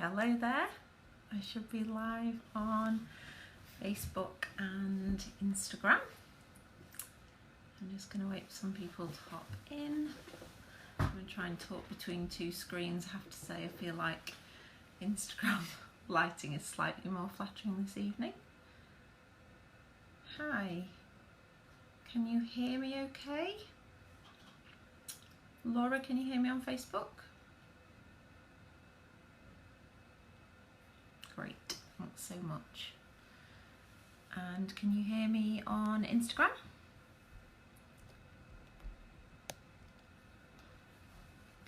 Hello there. I should be live on Facebook and Instagram. I'm just going to wait for some people to hop in. I'm going to try and talk between two screens. I have to say I feel like Instagram lighting is slightly more flattering this evening. Hi. Can you hear me okay? Laura, can you hear me on Facebook? Great, thanks so much. And can you hear me on Instagram?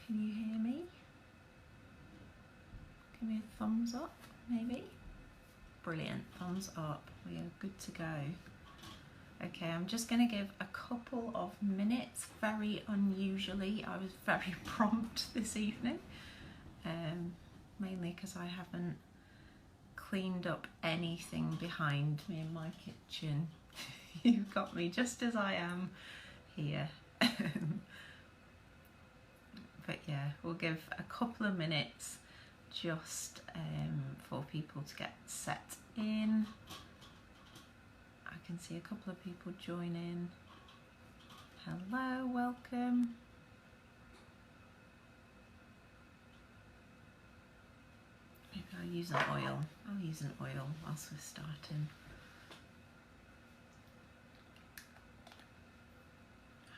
Can you hear me? Give me a thumbs up, maybe? Brilliant, thumbs up. We are good to go. Okay, I'm just going to give a couple of minutes. Very unusually, I was very prompt this evening, mainly because I haven't cleaned up anything behind me in my kitchen. You've got me just as I am here. But yeah, we'll give a couple of minutes just for people to get set in. I can see a couple of people join in. Hello, welcome. Maybe I'll use an oil. I'll use an oil whilst we're starting.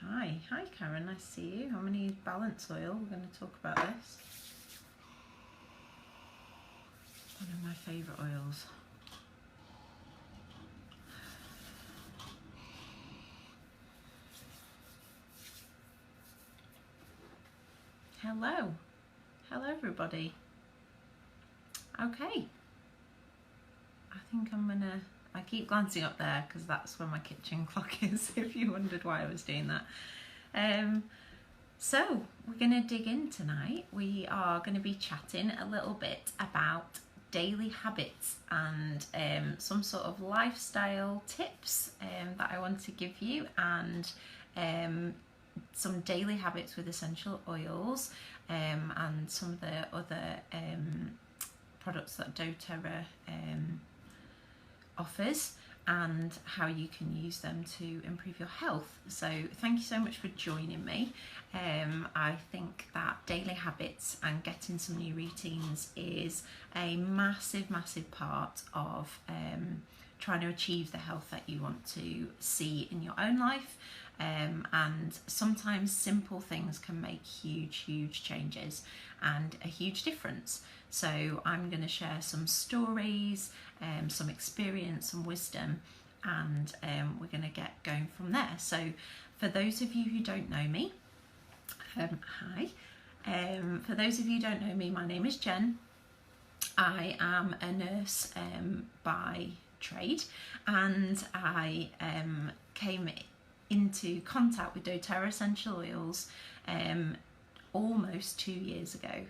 Hi Karen, nice to see you. I'm going to use balance oil. We're going to talk about this. One of my favourite oils. Hello everybody. Okay, I think I keep glancing up there because that's where my kitchen clock is, if you wondered why I was doing that. So we're going to dig in tonight. We are going to be chatting a little bit about daily habits and some sort of lifestyle tips that I want to give you, and some daily habits with essential oils and some of the other products that doTERRA offers, and how you can use them to improve your health. So thank you so much for joining me. I think that daily habits and getting some new routines is a massive part of trying to achieve the health that you want to see in your own life. And sometimes simple things can make huge changes and a huge difference. So I'm going to share some stories, some experience, some wisdom, and we're going to get going from there. So for those of you who don't know me, hi. For those of you who don't know me, my name is Jen. I am a nurse by trade, and I came into contact with doTERRA essential oils almost 2 years ago.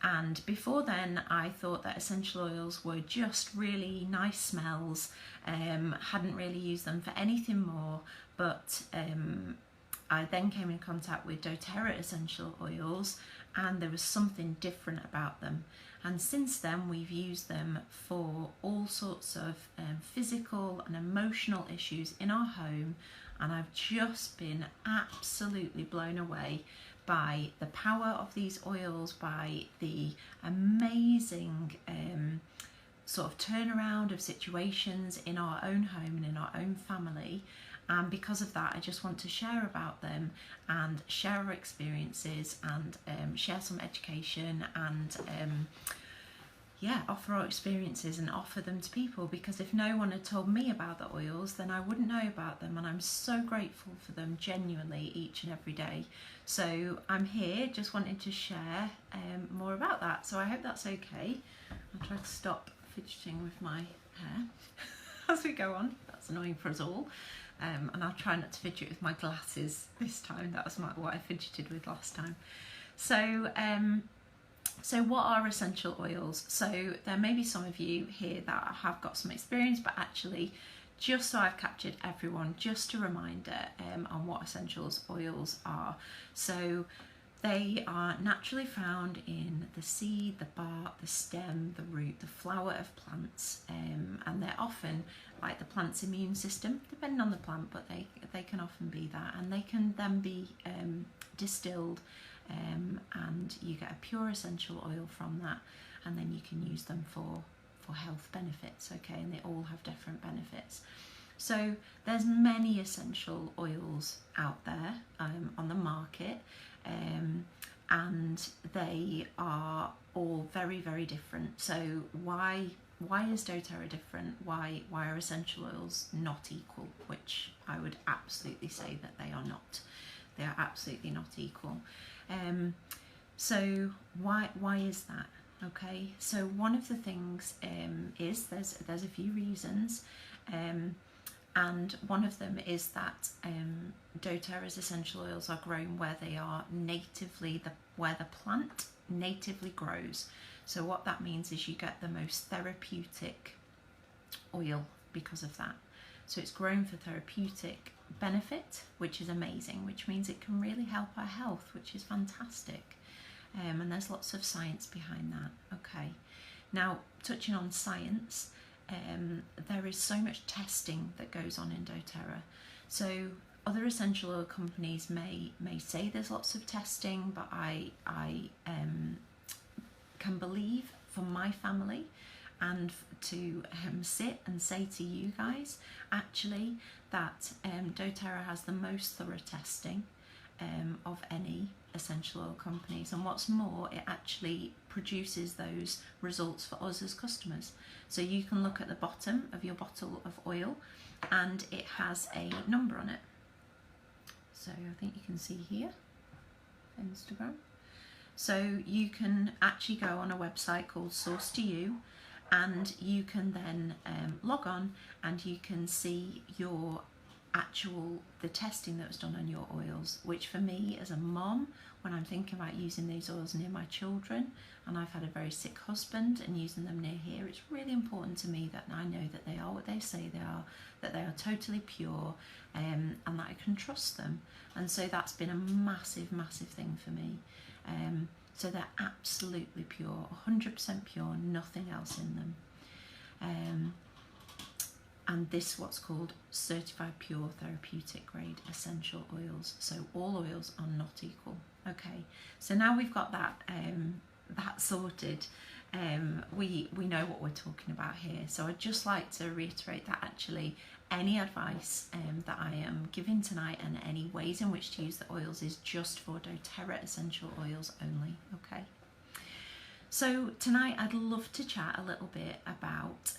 And before then, I thought that essential oils were just really nice smells, hadn't really used them for anything more, but I then came in contact with doTERRA essential oils, and there was something different about them. And since then, we've used them for all sorts of physical and emotional issues in our home, and I've just been absolutely blown away by the power of these oils, by the amazing sort of turnaround of situations in our own home and in our own family. And because of that, I just want to share about them and share our experiences and share some education and offer our experiences and offer them to people, because if no one had told me about the oils, then I wouldn't know about them, and I'm so grateful for them genuinely each and every day. So I'm here just wanting to share more about that, so I hope that's okay. I'll try to stop fidgeting with my hair as we go on. That's annoying for us all. And I'll try not to fidget with my glasses this time. That was what I fidgeted with last time. So what are essential oils? So there may be some of you here that have got some experience, but actually, just so I've captured everyone, just a reminder on what essential oils are. So They are naturally found in the seed, the bark, the stem, the root, the flower of plants, and they're often like the plant's immune system, depending on the plant, but they can often be that, and they can then be distilled, and you get a pure essential oil from that, and then you can use them for health benefits, okay, and they all have different benefits. So there's many essential oils out there on the market, and they are all very, very different. So why is doTERRA different? Why are essential oils not equal? Which I would absolutely say that they are not. They are absolutely not equal. So why is that? Okay, so one of the things is there's a few reasons, and one of them is that doTERRA's essential oils are grown where they are natively, where the plant natively grows. So what that means is you get the most therapeutic oil because of that. So it's grown for therapeutic benefit, which is amazing, which means it can really help our health, which is fantastic. And there's lots of science behind that. Okay, now touching on science, there is so much testing that goes on in doTERRA. So other essential oil companies may say there's lots of testing, but I can believe for my family and to sit and say to you guys actually that doTERRA has the most thorough testing of any essential oil companies, and what's more, it actually produces those results for us as customers. So you can look at the bottom of your bottle of oil and it has a number on it. So I think you can see here, Instagram. So you can actually go on a website called Source to You, and you can then log on and you can see your the testing that was done on your oils, which for me as a mom, when I'm thinking about using these oils near my children, and I've had a very sick husband, and using them near here, it's really important to me that I know that they are what they say they are, that they are totally pure, and that I can trust them. And so that's been a massive thing for me. So they're absolutely pure, 100% pure, nothing else in them. And this what's called certified pure therapeutic grade essential oils. So all oils are not equal. Okay, so now we've got that that sorted, we know what we're talking about here. So I'd just like to reiterate that actually any advice that I am giving tonight and any ways in which to use the oils is just for doTERRA essential oils only. Okay. So tonight I'd love to chat a little bit about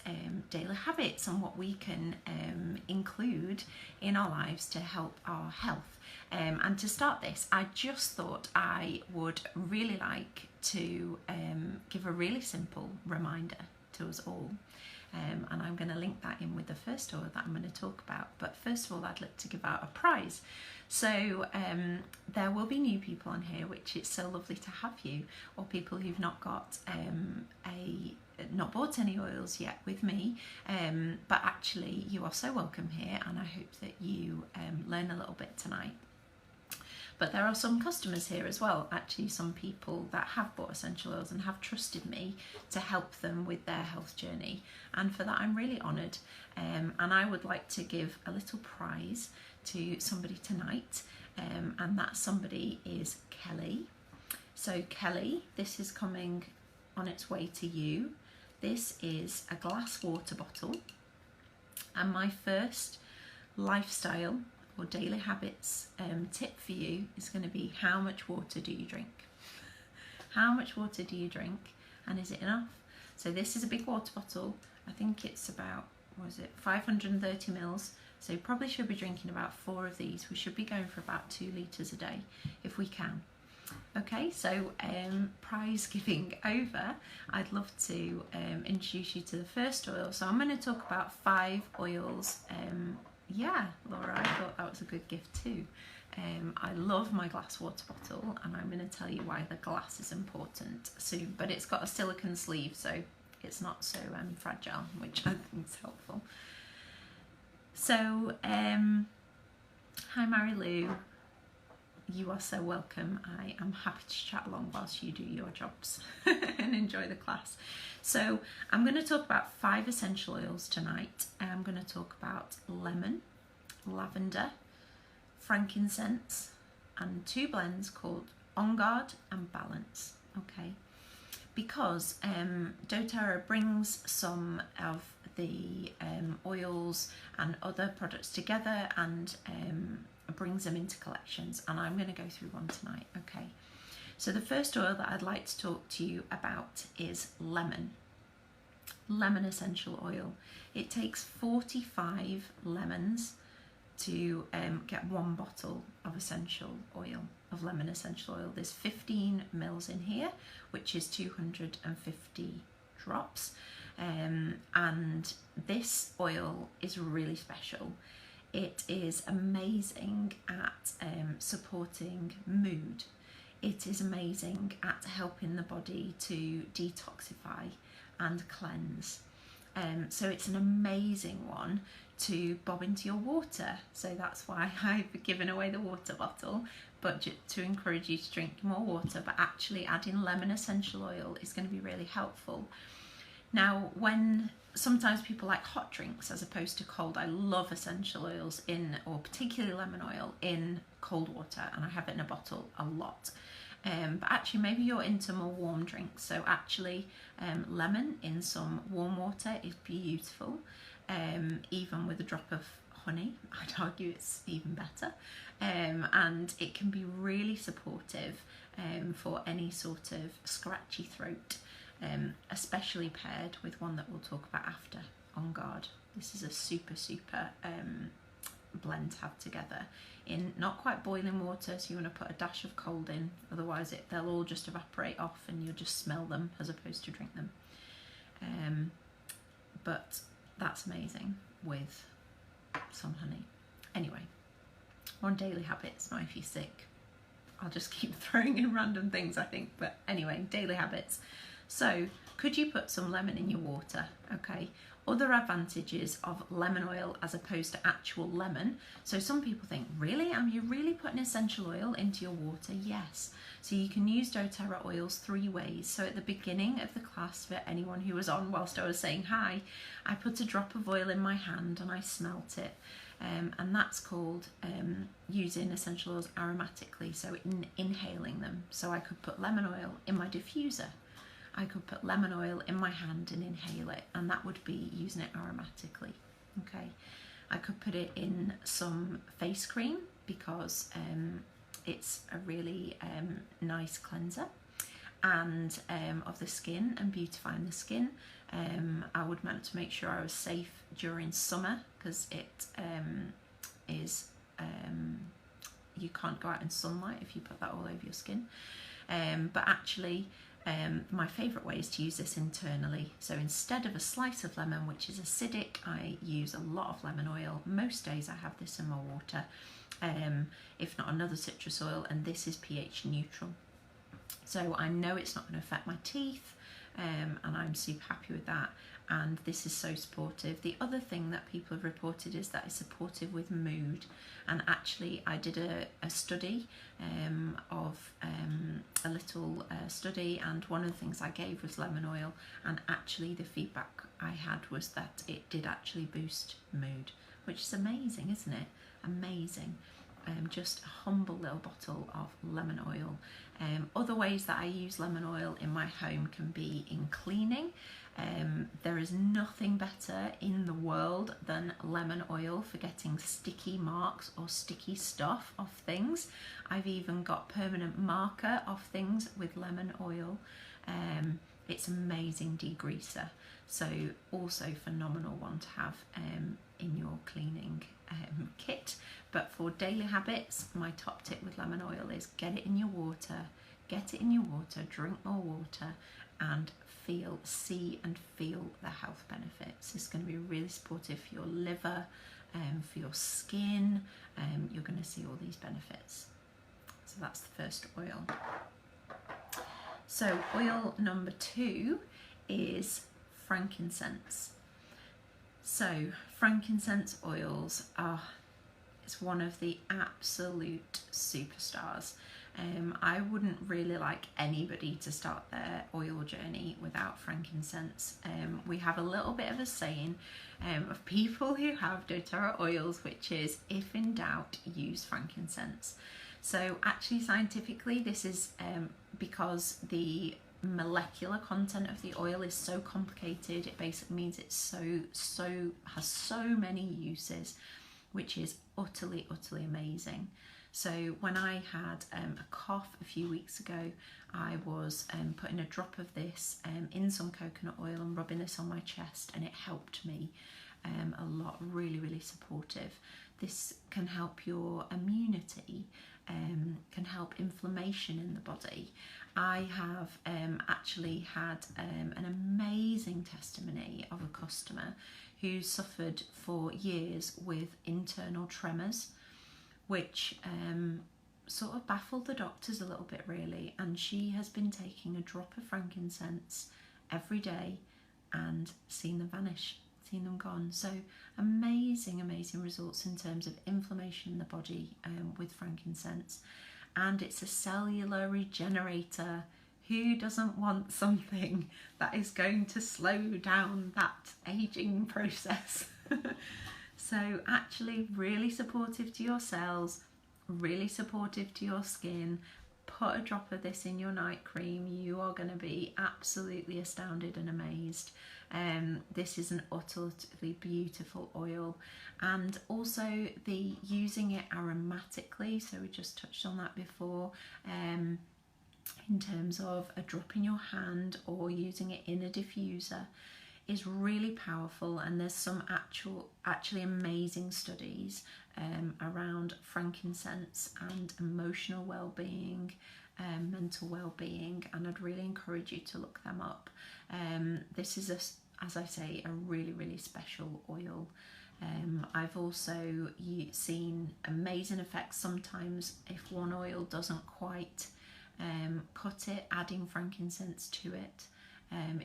daily habits and what we can include in our lives to help our health. And to start this, I just thought I would really like to give a really simple reminder to us all. And I'm going to link that in with the first oil that I'm going to talk about. But first of all, I'd like to give out a prize. So there will be new people on here, which it's so lovely to have you, or people who've not got not bought any oils yet with me, but actually you are so welcome here, and I hope that you learn a little bit tonight. But there are some customers here as well, actually some people that have bought essential oils and have trusted me to help them with their health journey, and for that I'm really honoured, and I would like to give a little prize to somebody tonight, and that somebody is Kelly. So Kelly, this is coming on its way to you. This is a glass water bottle, and my first lifestyle or daily habits tip for you is going to be: how much water do you drink? How much water do you drink, and is it enough? So this is a big water bottle. I think it's about, what is it, 530 mils. So you probably should be drinking about 4 of these. We should be going for about 2 litres a day if we can. Okay, so prize giving over, I'd love to introduce you to the first oil. So I'm going to talk about 5 oils. Yeah, Laura, I thought that was a good gift too. I love my glass water bottle, and I'm going to tell you why the glass is important soon. But it's got a silicone sleeve, so it's not so fragile, which I think is helpful. So, hi Mary Lou. you are so welcome. I am happy to chat along whilst you do your jobs and enjoy the class. So I'm going to talk about 5 essential oils tonight. I'm going to talk about lemon, lavender, frankincense, and 2 blends called On Guard and Balance. Okay, because doTERRA brings some of the oils and other products together and brings them into collections, and I'm going to go through one tonight. Okay, so the first oil that I'd like to talk to you about is lemon essential oil. It takes 45 lemons to get 1 bottle of essential oil, of lemon essential oil. There's 15 mils in here, which is 250 drops, and this oil is really special. It is amazing at supporting mood. It is amazing at helping the body to detoxify and cleanse. So it's an amazing one to bob into your water. So that's why I've given away the water bottle, but to encourage you to drink more water. But actually adding lemon essential oil is going to be really helpful. Now, when sometimes people like hot drinks as opposed to cold, I love essential oils or particularly lemon oil in cold water, and I have it in a bottle a lot. But actually maybe you're into more warm drinks, so actually lemon in some warm water is beautiful, even with a drop of honey. I'd argue it's even better, and it can be really supportive for any sort of scratchy throat, especially paired with one that we'll talk about after, On Guard. This is a super blend to have together in not quite boiling water, so you want to put a dash of cold in, otherwise they'll all just evaporate off and you'll just smell them as opposed to drink them. But that's amazing with some honey. Anyway, we're on daily habits, not if you're sick. I'll just keep throwing in random things, I think, but anyway, daily habits. So could you put some lemon in your water? Okay, other advantages of lemon oil as opposed to actual lemon. So some people think, really? Am you really putting essential oil into your water? Yes. So you can use doTERRA oils 3 ways. So at the beginning of the class, for anyone who was on whilst I was saying hi, I put a drop of oil in my hand and I smelt it. And that's called using essential oils aromatically, so inhaling them. So I could put lemon oil in my diffuser. I could put lemon oil in my hand and inhale it, and that would be using it aromatically. Okay, I could put it in some face cream because it's a really nice cleanser and of the skin and beautifying the skin. I would want to make sure I was safe during summer because it is you can't go out in sunlight if you put that all over your skin. But actually, my favourite way is to use this internally. So instead of a slice of lemon, which is acidic, I use a lot of lemon oil. Most days I have this in my water, if not another citrus oil, and this is pH neutral. So I know it's not going to affect my teeth, and I'm super happy with that. And this is so supportive. The other thing that people have reported is that it's supportive with mood. And actually I did a study of a little study, and one of the things I gave was lemon oil, and actually the feedback I had was that it did actually boost mood, which is amazing, isn't it? Amazing. Just a humble little bottle of lemon oil. Other ways that I use lemon oil in my home can be in cleaning. There is nothing better in the world than lemon oil for getting sticky marks or sticky stuff off things. I've even got permanent marker off things with lemon oil. It's amazing degreaser, so also phenomenal one to have in your cleaning kit. But for daily habits, my top tip with lemon oil is get it in your water, drink more water, and see and feel the health benefits. It's going to be really supportive for your liver, for your skin. You're going to see all these benefits. So that's the first oil. So oil number 2 is frankincense. So frankincense oils are It's one of the absolute superstars. I wouldn't really like anybody to start their oil journey without frankincense. We have a little bit of a saying of people who have doTERRA oils, which is, if in doubt, use frankincense. So actually scientifically, this is because the molecular content of the oil is so complicated. It basically means it's has so many uses, which is utterly amazing. So when I had a cough a few weeks ago, I was putting a drop of this in some coconut oil and rubbing this on my chest, and it helped me a lot. Really supportive. This can help your immunity, can help inflammation in the body. I have actually had an amazing testimony of a customer who suffered for years with internal tremors, which sort of baffled the doctors a little bit really, and she has been taking a drop of frankincense every day and seen them vanish, seen them gone. So amazing results in terms of inflammation in the body with frankincense. And it's a cellular regenerator. Who doesn't want something that is going to slow down that aging process? So actually really supportive to your cells, really supportive to your skin. Put a drop of this in your night cream. You are going to be absolutely astounded and amazed. This is an utterly beautiful oil, and also the using it aromatically, so we just touched on that before, in terms of a drop in your hand or using it in a diffuser, is really powerful. And there's some actually amazing studies around frankincense and emotional well-being, mental well-being, and I'd really encourage you to look them up. This is, as I say, a really special oil. I've also seen amazing effects sometimes if one oil doesn't quite cut it. Adding frankincense to it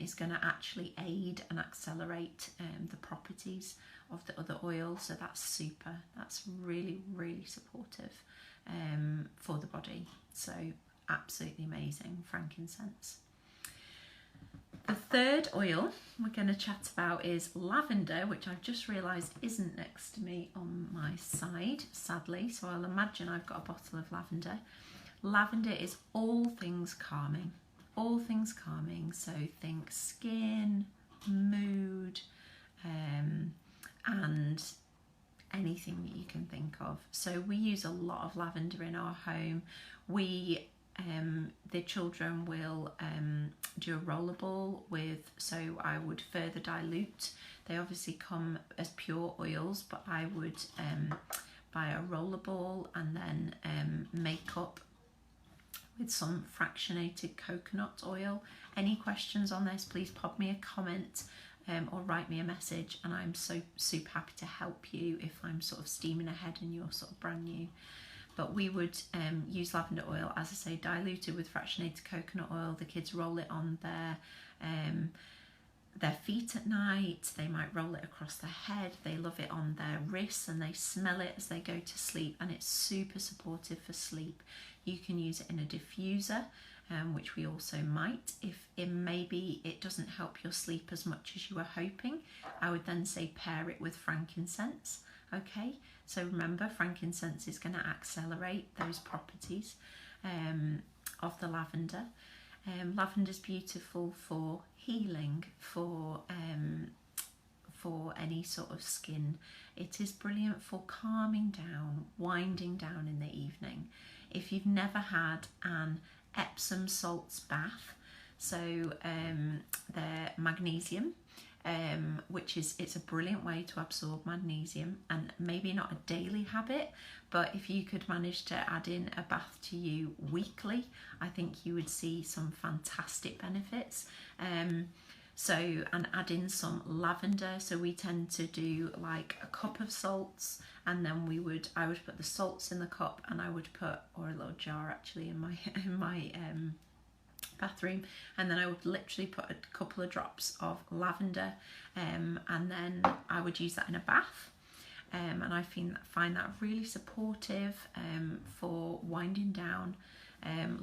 is going to actually aid and accelerate the properties of the other oil. So that's super. That's really supportive for the body. So absolutely amazing, frankincense. The third oil we're going to chat about is lavender, which I've just realised isn't next to me on my side, sadly, so I'll imagine I've got a bottle of lavender. Lavender is all things calming, so think skin, mood, and anything that you can think of. So we use a lot of lavender in our home. The children will do a rollerball with, so I would further dilute. They obviously come as pure oils, but I would buy a rollerball and then make up with some fractionated coconut oil. Any questions on this, please pop me a comment or write me a message, and I'm so super happy to help you if I'm sort of steaming ahead and you're sort of brand new. But we would use lavender oil, as I say, diluted with fractionated coconut oil. The kids roll it on their feet at night. They might roll it across their head. They love it on their wrists, and they smell it as they go to sleep, and it's super supportive for sleep. You can use it in a diffuser, which we also might. If maybe it doesn't help your sleep as much as you were hoping, I would then say pair it with frankincense. Okay, so remember, frankincense is going to accelerate those properties of the lavender. Lavender is beautiful for healing, for any sort of skin. It is brilliant for calming down, winding down in the evening. If you've never had an Epsom salts bath, so they're magnesium, which it's a brilliant way to absorb magnesium, and maybe not a daily habit, but if you could manage to add in a bath to you weekly, I think you would see some fantastic benefits. And add in some lavender. So we tend to do like a cup of salts, and then I would put the salts in the cup, and I would put, or a little jar actually in my bathroom, and then I would literally put a couple of drops of lavender, and then I would use that in a bath. and I find that really supportive for winding down.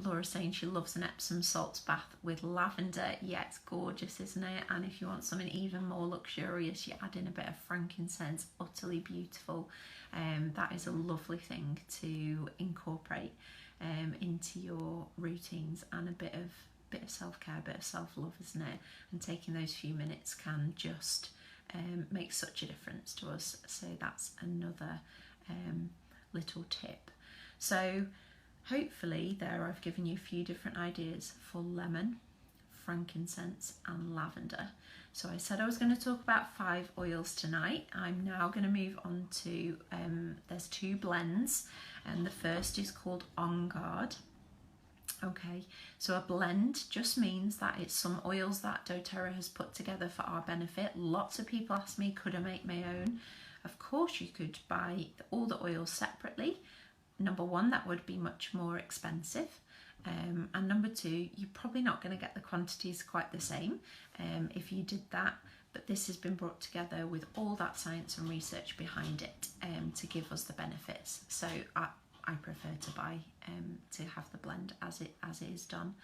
Laura's saying she loves an Epsom salts bath with lavender. Yeah, it's gorgeous, isn't it? And if you want something even more luxurious, you add in a bit of frankincense. Utterly beautiful. That is a lovely thing to incorporate into your routines, and a bit of self-care, a bit of self-love, isn't it? And taking those few minutes can just make such a difference to us. So that's another little tip. So hopefully there I've given you a few different ideas for lemon, frankincense and lavender. So I said I was going to talk about 5 oils tonight. I'm now going to move on to, there's 2 blends, and the first is called On Guard. Okay, so a blend just means that it's some oils that doTERRA has put together for our benefit. Lots of people ask me, could I make my own? Of course you could buy all the oils separately. Number 1, that would be much more expensive. And number 2, you're probably not going to get the quantities quite the same if you did that. But this has been brought together with all that science and research behind it to give us the benefits. So I prefer to buy to have the blend as it is done.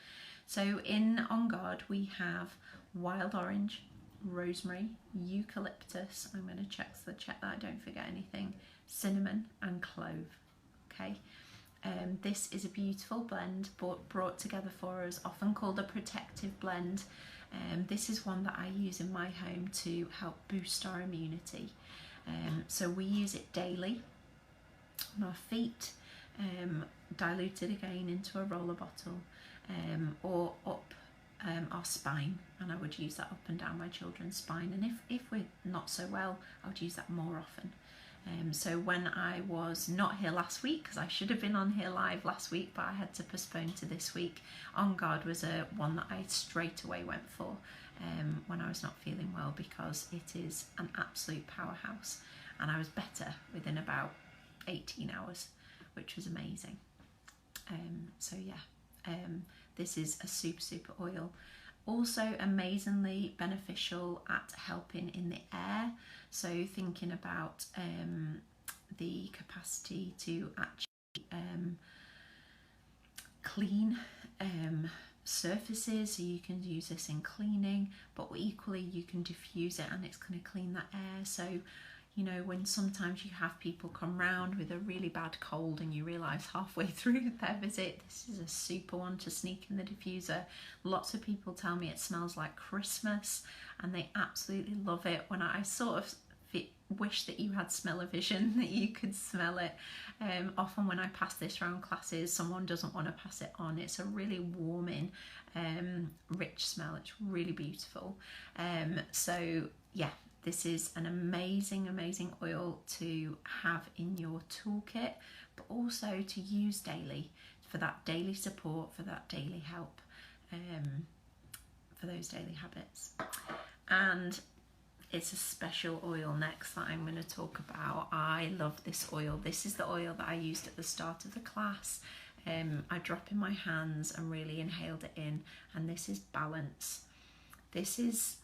So in On Guard we have wild orange, rosemary, eucalyptus. I'm going to check that I don't forget anything. Cinnamon and clove. Okay. This is a beautiful blend brought together for us, often called a protective blend. This is one that I use in my home to help boost our immunity. So we use it daily on our feet, diluted again into a roller bottle, or up our spine, and I would use that up and down my children's spine. And if we're not so well, I would use that more often. So when I was not here last week, because I should have been on here live last week, but I had to postpone to this week, On Guard was one that I straight away went for when I was not feeling well, because it is an absolute powerhouse, and I was better within about 18 hours, which was amazing. So yeah, this is a super oil. Also amazingly beneficial at helping in the air, so thinking about the capacity to actually clean surfaces. So you can use this in cleaning, but equally you can diffuse it and it's going to clean that air. So you know, when sometimes you have people come round with a really bad cold and you realise halfway through their visit, this is a super one to sneak in the diffuser. Lots of people tell me it smells like Christmas and they absolutely love it. When I sort of wish that you had smell-o-vision, that you could smell it. Often when I pass this around classes, someone doesn't want to pass it on. It's a really warming, rich smell. It's really beautiful. So yeah, this is an amazing oil to have in your toolkit, but also to use daily for that daily support, for that daily help, for those daily habits. And it's a special oil next that I'm going to talk about. I love this oil. This is the oil that I used at the start of the class. I drop in my hands and really inhaled it in, and this is Balance. This is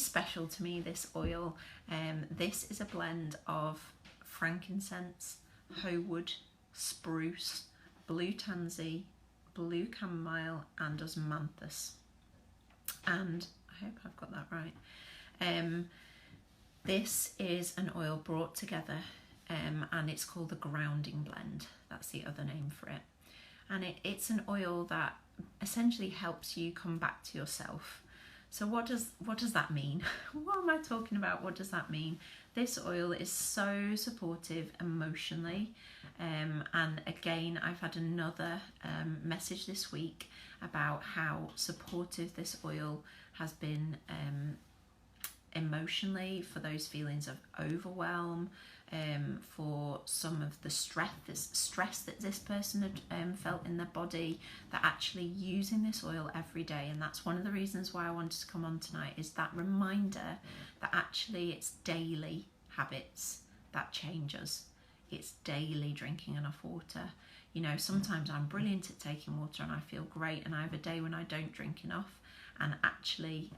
special to me, this oil. This is a blend of frankincense, hoe wood, spruce, blue tansy, blue chamomile and osmanthus. And I hope I've got that right. This is an oil brought together and it's called the grounding blend. That's the other name for it. And it's an oil that essentially helps you come back to yourself. So what does that mean? What am I talking about? What does that mean? This oil is so supportive emotionally. And again, I've had another message this week about how supportive this oil has been emotionally, for those feelings of overwhelm, for some of the stress that this person had felt in their body, that actually using this oil every day. And that's one of the reasons why I wanted to come on tonight, is that reminder that actually it's daily habits that change us. It's daily drinking enough water. You know, sometimes I'm brilliant at taking water and I feel great, and I have a day when I don't drink enough, and actually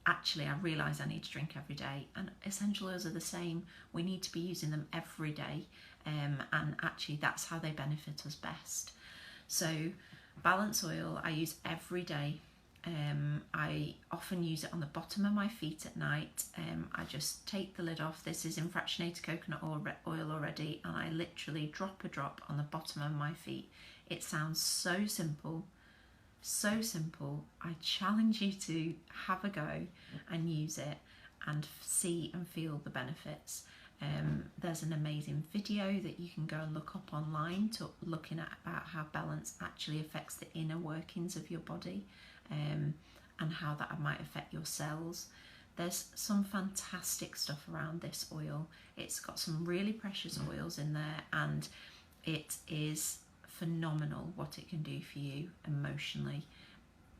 actually I realise I need to drink every day, and essential oils are the same. We need to be using them every day, and actually that's how they benefit us best. So balance oil I use every day. I often use it on the bottom of my feet at night. I just take the lid off. This is in fractionated coconut oil already, and I literally drop a drop on the bottom of my feet. It sounds so simple, so simple. I challenge you to have a go and use it and see and feel the benefits. There's an amazing video that you can go and look up online looking at about how balance actually affects the inner workings of your body, and how that might affect your cells. There's some fantastic stuff around this oil. It's got some really precious oils in there, and it is phenomenal what it can do for you emotionally.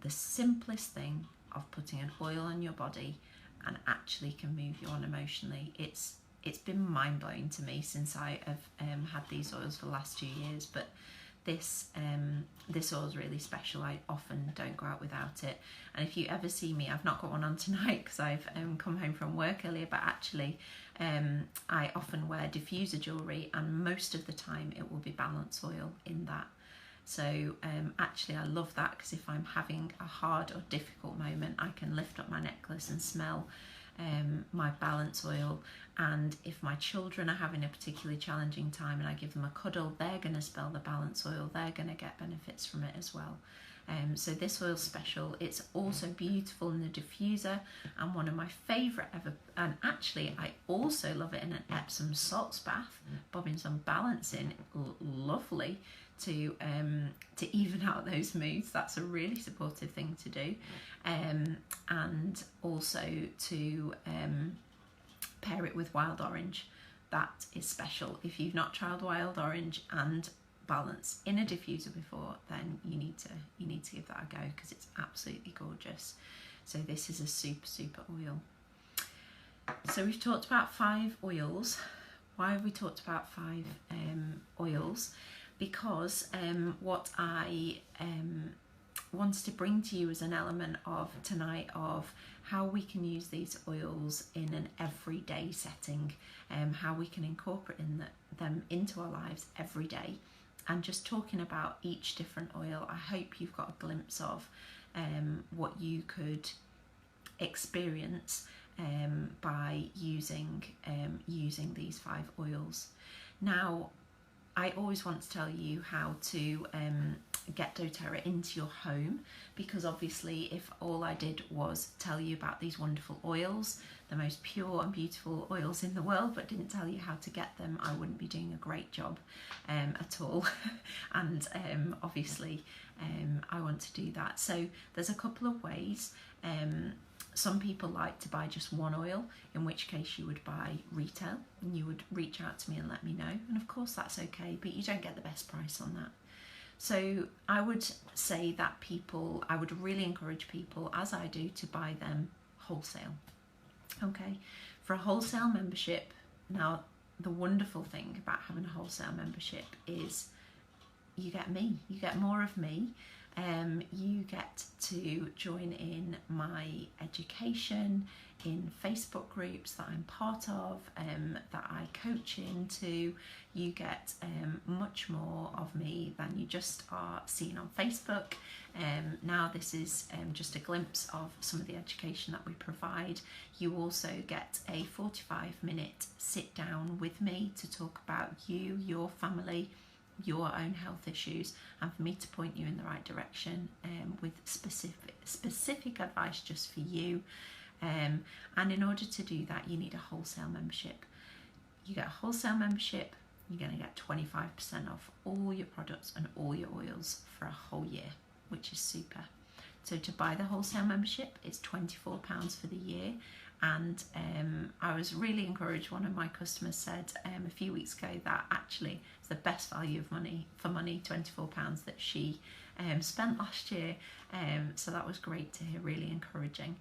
The simplest thing of putting an oil on your body and actually can move you on emotionally. It's been mind-blowing to me since I have had these oils for the last 2 years, but this oil is really special. I often don't go out without it, and if you ever see me, I've not got one on tonight because I've come home from work earlier, but actually I often wear diffuser jewellery, and most of the time it will be balance oil in that. So actually I love that, because if I'm having a hard or difficult moment, I can lift up my necklace and smell my balance oil. And if my children are having a particularly challenging time and I give them a cuddle, they're going to smell the balance oil. They're going to get benefits from it as well. So this oil's special. It's also beautiful in the diffuser, and one of my favourite ever. And actually I also love it in an Epsom salts bath, bobbing some balance in. Lovely to even out those moods. That's a really supportive thing to do, and also to pair it with wild orange. That is special. If you've not tried wild orange and balance in a diffuser before, then you need to give that a go, because it's absolutely gorgeous. So this is a super oil. So we've talked about 5 oils. Why have we talked about 5 oils? Because what I wanted to bring to you as an element of tonight of how we can use these oils in an everyday setting, how we can incorporate them into our lives every day, and just talking about each different oil. I hope you've got a glimpse of what you could experience by using these 5 oils. Now, I always want to tell you how to get doTERRA into your home, because obviously if all I did was tell you about these wonderful oils, the most pure and beautiful oils in the world, but didn't tell you how to get them, I wouldn't be doing a great job at all. And obviously I want to do that. So there's a couple of ways. Some people like to buy just one oil, in which case you would buy retail and you would reach out to me and let me know. And of course that's okay, but you don't get the best price on that. So I would say that I would really encourage people, as I do, to buy them wholesale. Okay, for a wholesale membership, now the wonderful thing about having a wholesale membership is you get me, you get more of me. You get to join in my education in Facebook groups that I'm part of, that I coach into. You get much more of me than you just are seeing on Facebook. Now this is just a glimpse of some of the education that we provide. You also get a 45-minute sit down with me to talk about you, your family, your own health issues, and for me to point you in the right direction with specific advice just for you. And in order to do that, you need a wholesale membership. You get a wholesale membership, you're going to get 25% off all your products and all your oils for a whole year, which is super. So to buy the wholesale membership, it's £24 for the year. And I was really encouraged. One of my customers said a few weeks ago that actually it's the best value of money for money, £24 that she spent last year. So that was great to hear, really encouraging.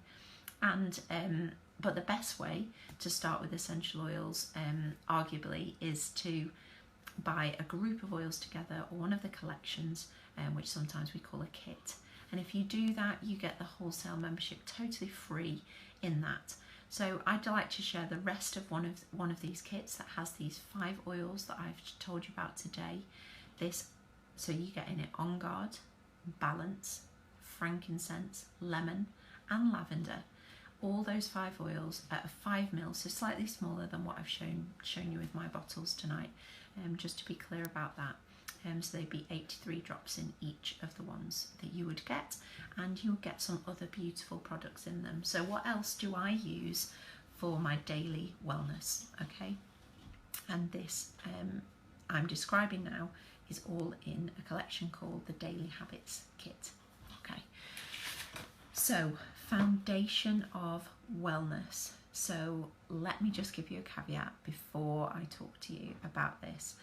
And but the best way to start with essential oils, arguably, is to buy a group of oils together, or one of the collections, which sometimes we call a kit. And if you do that, you get the wholesale membership totally free in that. So I'd like to share the rest of one of these kits that has these 5 oils that I've told you about today. So you get in it On Guard, Balance, frankincense, lemon and lavender. All those 5 oils at a 5ml, so slightly smaller than what I've shown you with my bottles tonight, just to be clear about that. So they'd be 83 drops in each of the ones that you would get, and you'll get some other beautiful products in them. So what else do I use for my daily wellness? Okay, and this I'm describing now is all in a collection called the Daily Habbits Kit. Okay, so foundation of wellness. So let me just give you a caveat before I talk to you about this.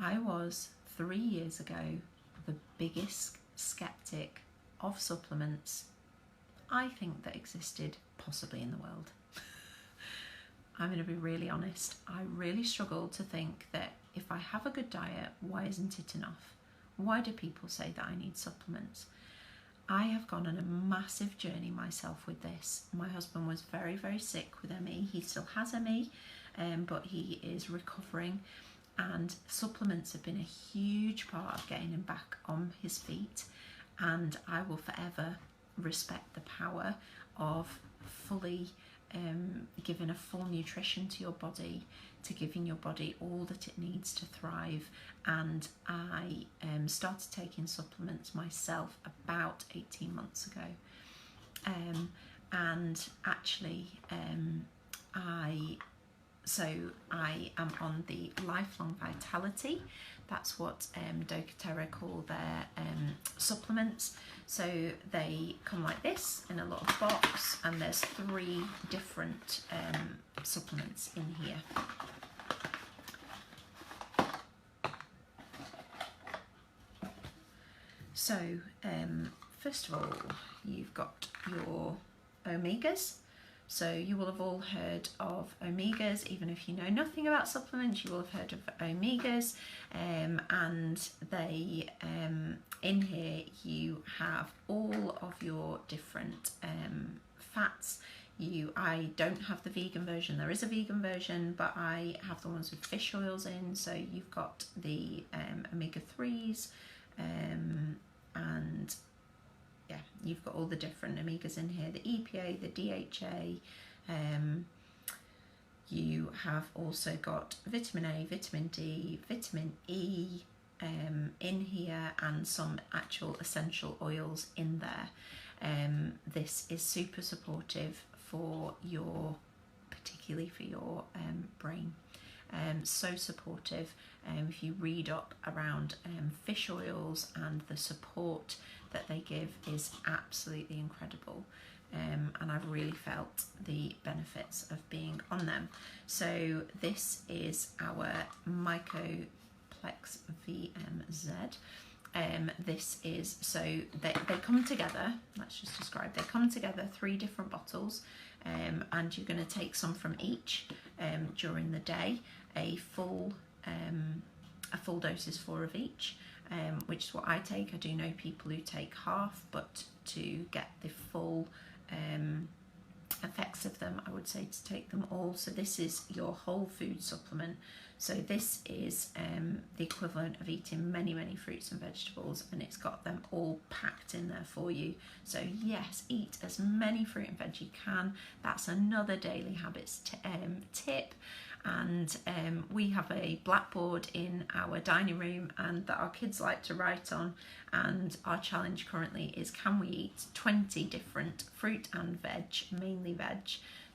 I was 3 years ago the biggest skeptic of supplements I think that existed possibly in the world. I'm going to be really honest. I really struggled to think that if I have a good diet, why isn't it enough? Why do people say that I need supplements? I have gone on a massive journey myself with this. My husband was very, very sick with ME. He still has ME, but he is recovering, and supplements have been a huge part of getting him back on his feet. And I will forever respect the power of fully giving a full nutrition to your body, to giving your body all that it needs to thrive. And I started taking supplements myself about 18 months ago, and actually I am on the Lifelong Vitality. That's what doTERRA call their supplements. So they come like this in a little box, and there's 3 different supplements in here. So first of all, you've got your omegas. So you will have all heard of omegas. Even if you know nothing about supplements, you will have heard of omegas, and they in here you have all of your different fats. I don't have the vegan version. There is a vegan version, but I have the ones with fish oils in. So you've got the omega-3s, and yeah, you've got all the different omegas in here, the EPA, the DHA. You have also got vitamin A, vitamin D, vitamin E in here, and some actual essential oils in there. This is super supportive for particularly for your brain. So supportive. If you read up around fish oils, and the support that they give is absolutely incredible, and I've really felt the benefits of being on them. So this is our Mycoplex VMZ. This is, so they come together, let's just describe, they come together 3 different bottles, and you're going to take some from each during the day. A full dose is 4 of each, which is what I take. I do know people who take half, but to get the full effects of them, I would say to take them all. So this is your whole food supplement. So this is the equivalent of eating many, many fruits and vegetables, and it's got them all packed in there for you. So yes, eat as many fruit and veg you can. That's another Daily Habits tip. And we have a blackboard in our dining room and that our kids like to write on, and our challenge currently is, can we eat 20 different fruit and veg, mainly veg,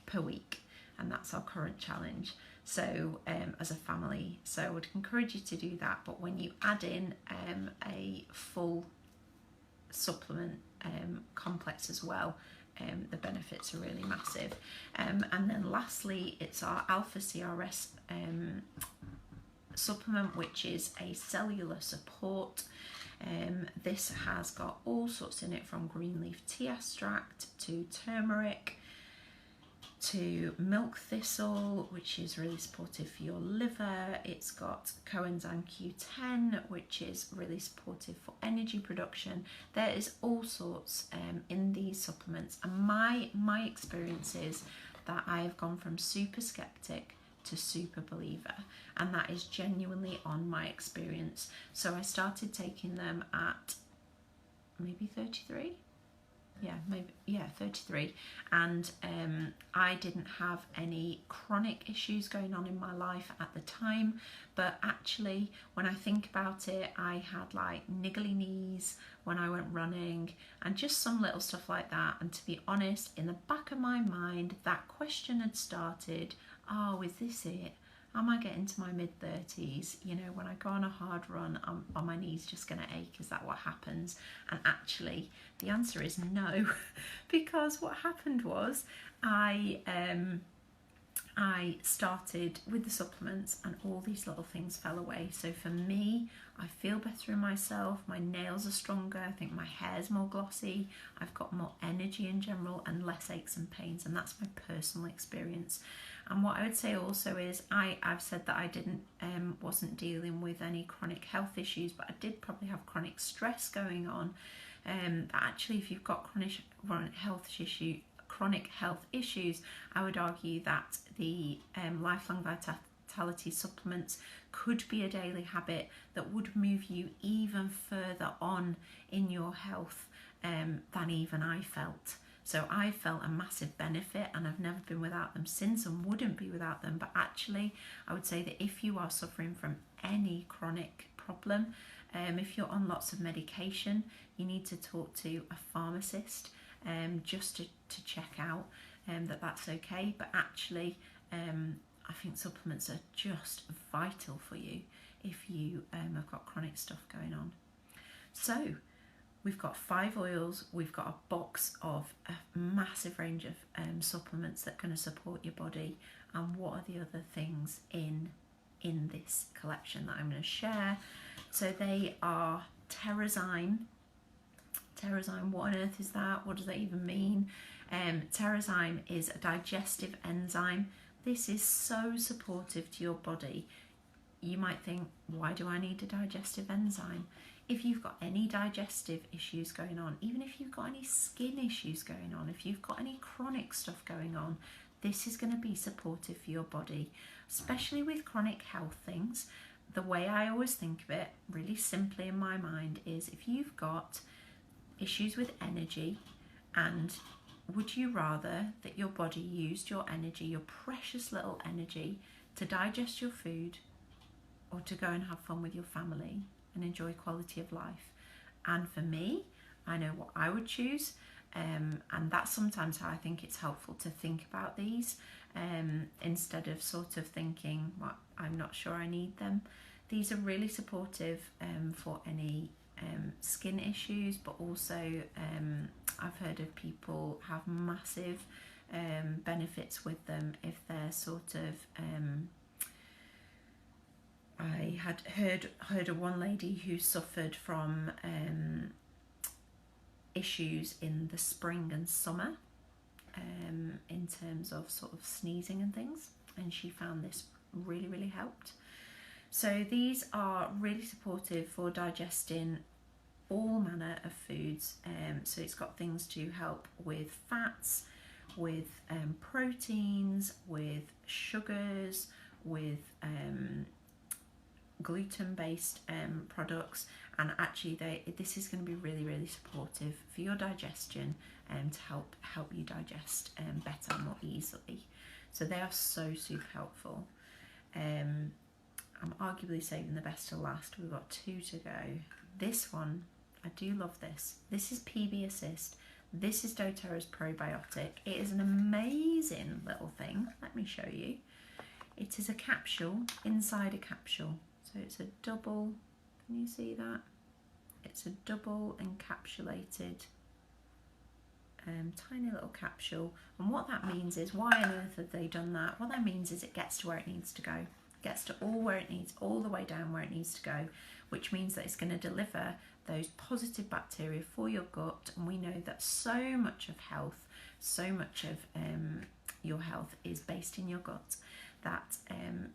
per week? And that's our current challenge. So as a family, so I would encourage you to do that. But when you add in a full supplement complex as well, the benefits are really massive. And then lastly, it's our Alpha CRS supplement, which is a cellular support. This has got all sorts in it, from green leaf tea extract to turmeric. to milk thistle, which is really supportive for your liver. It's got coenzyme Q10, which is really supportive for energy production. There is all sorts in these supplements, and my experience is that I have gone from super skeptic to super believer, and that is genuinely on my experience. So I started taking them at maybe 33. Yeah, maybe, yeah, 33. And I didn't have any chronic issues going on in my life at the time, but actually when I think about it, I had like niggly knees when I went running and just some little stuff like that. And to be honest, in the back of my mind, that question had started, oh, is this it? Am I getting to my mid-30s? You know, when I go on a hard run, are my knees just going to ache? Is that what happens? And actually, the answer is no, because what happened was I started with the supplements and all these little things fell away. So for me, I feel better in myself, my nails are stronger, I think my hair's more glossy, I've got more energy in general and less aches and pains, and that's my personal experience. And what I would say also is I've said that I wasn't dealing with any chronic health issues, but I did probably have chronic stress going on. Actually, if you've got chronic health issues, I would argue that the lifelong vitality supplements could be a daily habit that would move you even further on in your health than even I felt. So I felt a massive benefit, and I've never been without them since and wouldn't be without them. But actually, I would say that if you are suffering from any chronic problem, if you're on lots of medication, you need to talk to a pharmacist just to check out that that's okay. But actually, I think supplements are just vital for you if you have got chronic stuff going on. So we've got 5 oils, we've got a box of a massive range of supplements that are going to support your body. And what are the other things in this collection that I'm going to share? So they are Terrazyme. Terrazyme, what on earth is that? What does that even mean? Terrazyme is a digestive enzyme. This is so supportive to your body. You might think, why do I need a digestive enzyme? If you've got any digestive issues going on, even if you've got any skin issues going on, if you've got any chronic stuff going on, this is going to be supportive for your body, especially with chronic health things. The way I always think of it, really simply in my mind, is if you've got issues with energy, and would you rather that your body used your energy, your precious little energy, to digest your food, or to go and have fun with your family and enjoy quality of life? And for me, I know what I would choose, and that's sometimes how I think it's helpful to think about these, instead of sort of thinking, well, I'm not sure I need them. These are really supportive for any skin issues, but also I've heard of people have massive benefits with them if they're sort of I had heard of one lady who suffered from issues in the spring and summer in terms of sort of sneezing and things, and she found this really helped. So these are really supportive for digesting all manner of foods. So it's got things to help with fats, with proteins, with sugars, with gluten-based products, and actually this is going to be really supportive for your digestion and to help you digest better and more easily. So they are so super helpful. I'm arguably saving the best to last. We've got 2 to go. This one, I do love this. This is PB Assist. This is doTERRA's probiotic. It is an amazing little thing. Let me show you. It is a capsule inside a capsule. So it's a double, can you see that? It's a double encapsulated tiny little capsule. And what that means is, why on earth have they done that? What that means is it gets to where it needs to go. It gets to where it needs, all the way down where it needs to go, which means that it's going to deliver those positive bacteria for your gut. And we know that so much of health, so much of your health is based in your gut, that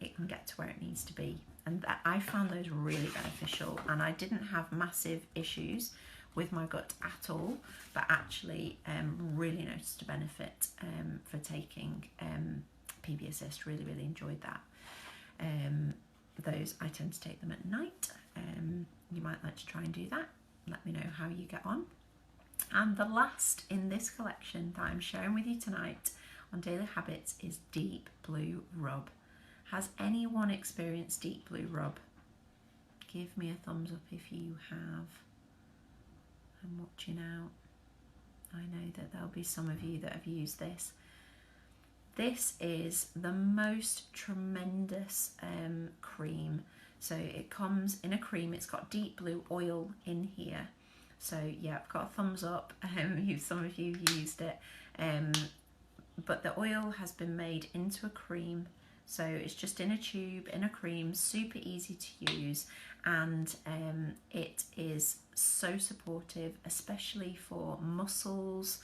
it can get to where it needs to be. And that, I found those really beneficial, and I didn't have massive issues with my gut at all, but actually really noticed a benefit for taking PB Assist. Really enjoyed that. Those, I tend to take them at night. You might like to try and do that. Let me know how you get on. And the last in this collection that I'm sharing with you tonight on Daily Habits is Deep Blue Rub. Has anyone experienced Deep Blue Rub? Give me a thumbs up if you have. I'm watching out. I know that there'll be some of you that have used this. This is the most tremendous cream. So it comes in a cream. It's got deep blue oil in here. So yeah, I've got a thumbs up. Some of you used it. But the oil has been made into a cream. So it's just in a tube, in a cream, super easy to use. And it is so supportive, especially for muscles.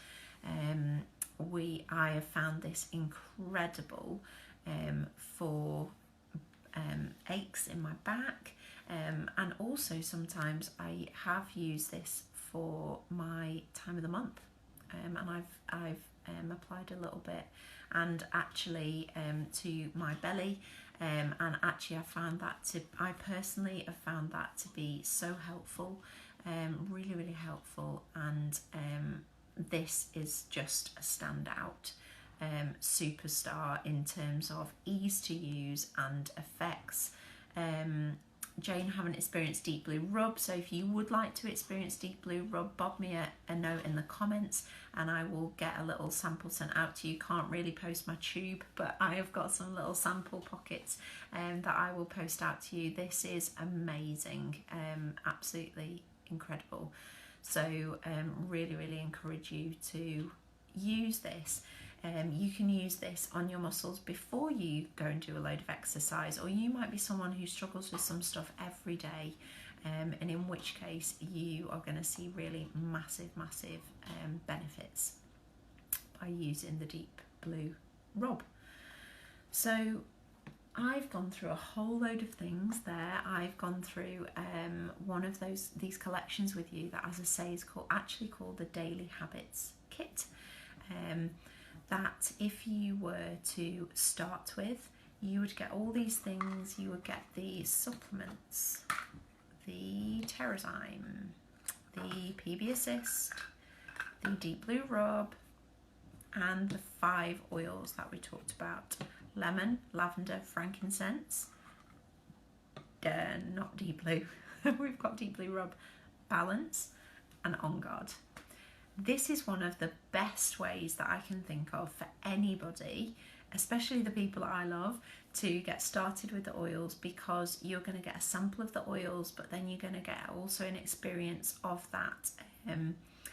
I have found this incredible for aches in my back, and also sometimes I have used this for my time of the month, and I've applied a little bit, and actually to my belly, and actually I personally have found that to be so helpful, really helpful, and this is just a standout superstar in terms of ease to use and effects. Jane haven't experienced Deep Blue Rub, so if you would like to experience Deep Blue Rub, bob me a note in the comments and I will get a little sample sent out to you. Can't really post my tube, but I have got some little sample pockets that I will post out to you. This is amazing, absolutely incredible. So really encourage you to use this. You can use this on your muscles before you go and do a load of exercise, or you might be someone who struggles with some stuff every day, and in which case you are going to see really massive benefits by using the Deep Blue Rub. So I've gone through a whole load of things there. I've gone through one of these collections with you that, as I say, is actually called the Daily Habits Kit. That if you were to start with, you would get all these things. You would get the supplements, the Terrazyme, the PB Assist, the Deep Blue Rub, and the 5 oils that we talked about: lemon, lavender, frankincense, not Deep Blue. We've got Deep Blue Rub, balance, and On Guard. This is one of the best ways that I can think of for anybody, especially the people I love, to get started with the oils, because you're going to get a sample of the oils, but then you're going to get also an experience of that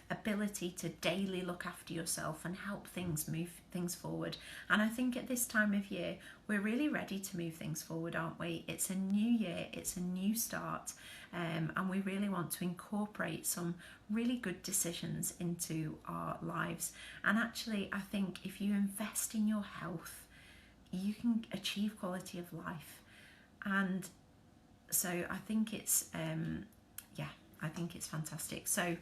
ability to daily look after yourself and help things move things forward. And I think at this time of year, we're really ready to move things forward, aren't we? It's a new year, it's a new start, and we really want to incorporate some really good decisions into our lives. And actually, I think if you invest in your health, you can achieve quality of life. And so I think it's I think it's fantastic. So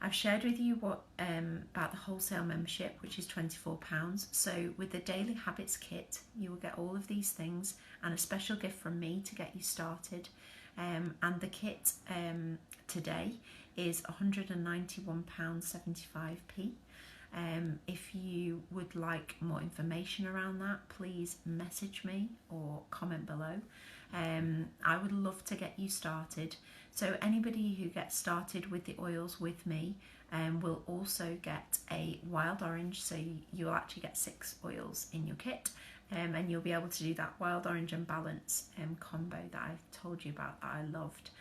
I've shared with you what about the wholesale membership, which is £24. So with the Daily Habits Kit, you will get all of these things and a special gift from me to get you started. And the kit today is £191.75p. If you would like more information around that, please message me or comment below. I would love to get you started. So anybody who gets started with the oils with me will also get a wild orange. So you'll actually get 6 oils in your kit, and you'll be able to do that wild orange and balance combo that I told you about, that I loved,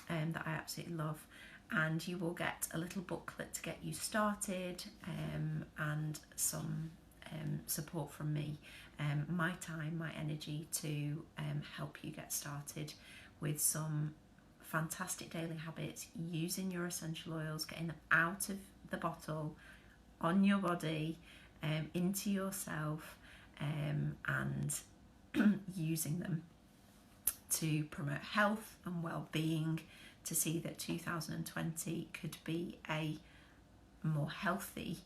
that I absolutely love. And you will get a little booklet to get you started, and some support from me, my time, my energy to help you get started with some fantastic daily habits, using your essential oils, getting them out of the bottle, on your body, into yourself, and using them to promote health and well-being, to see that 2020 could be a more healthy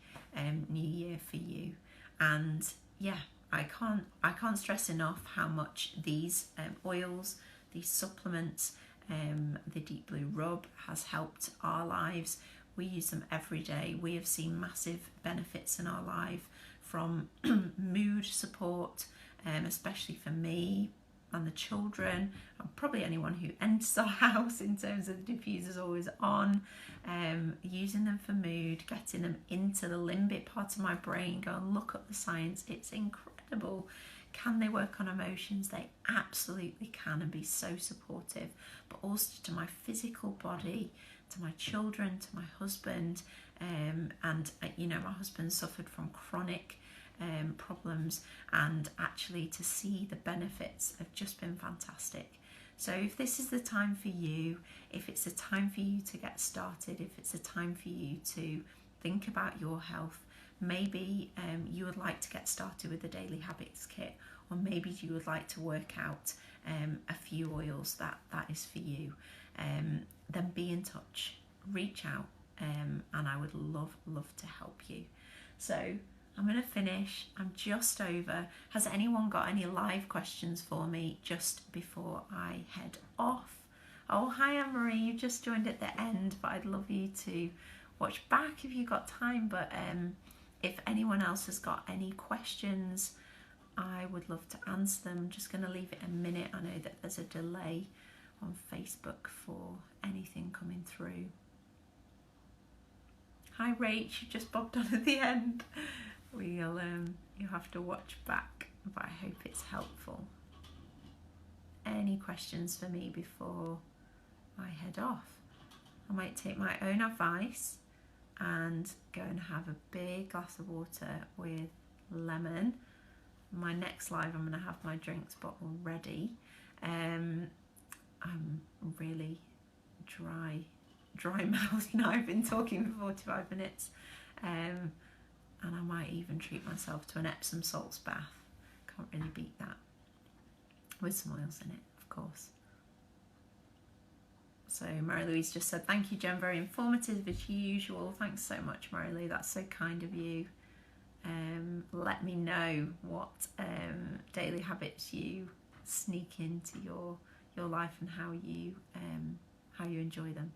new year for you. And yeah, I can't stress enough how much these oils, these supplements, the Deep Blue Rub has helped our lives. We use them every day. We have seen massive benefits in our life from mood support, especially for me and the children, and probably anyone who enters our house, in terms of the diffuser's always on, using them for mood, getting them into the limbic part of my brain. Go and look up the science. It's incredible. Can they work on emotions? They absolutely can, and be so supportive, but also to my physical body, to my children, to my husband, and you know, my husband suffered from chronic problems, and actually to see the benefits have just been fantastic. So if this is the time for you, if it's a time for you to get started, if it's a time for you to think about your health, maybe you would like to get started with the Daily Habits Kit, or maybe you would like to work out a few oils that is for you, then be in touch, reach out, and I would love to help you. So I'm going to finish. I'm just over. Has anyone got any live questions for me just before I head off? Oh, hi Anne-Marie, you just joined at the end, but I'd love you to watch back if you've got time. But if anyone else has got any questions, I would love to answer them. I'm just going to leave it a minute. I know that there's a delay on Facebook for anything coming through. Hi Rach, you just bobbed on at the end. You'll have to watch back, but I hope it's helpful. Any questions for me before I head off? I might take my own advice and go and have a big glass of water with lemon. My next live, I'm going to have my drinks bottle ready. I'm really dry mouthed now. I've been talking for 45 minutes. And I might even treat myself to an Epsom salts bath. Can't really beat that. With some oils in it, of course. So Mary-Louise just said, thank you, Jen, very informative as usual. Thanks so much, Mary-Lou, that's so kind of you. Let me know what daily habits you sneak into your life and how you enjoy them.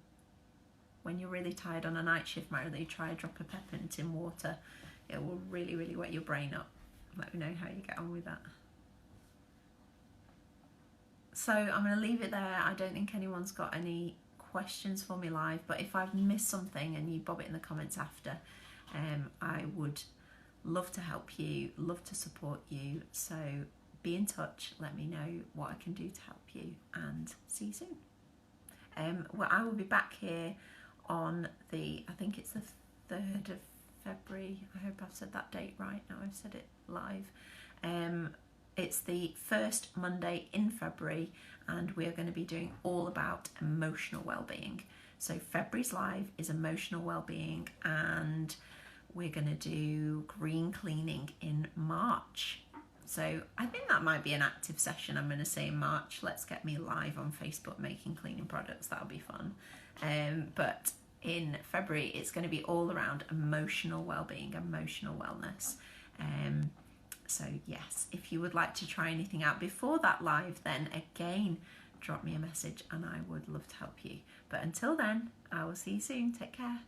When you're really tired on a night shift, Mary-Lou, try a drop of peppermint in water. It will really, really wet your brain up. Let me know how you get on with that. So I'm going to leave it there. I don't think anyone's got any questions for me live, but if I've missed something and you bob it in the comments after, I would love to help you, love to support you. So be in touch, let me know what I can do to help you, and see you soon. Well, I will be back here on I think it's the 3rd of February. I hope I've said that date right now. I've said it live. It's the first Monday in February, and we're going to be doing all about emotional well-being. So February's live is emotional well-being, and we're going to do green cleaning in March. So I think that might be an active session. I'm going to say in March, let's get me live on Facebook making cleaning products. That'll be fun. But in February, it's going to be all around emotional well-being, emotional wellness. So yes, if you would like to try anything out before that live, then again, drop me a message and I would love to help you. But until then, I will see you soon. Take care.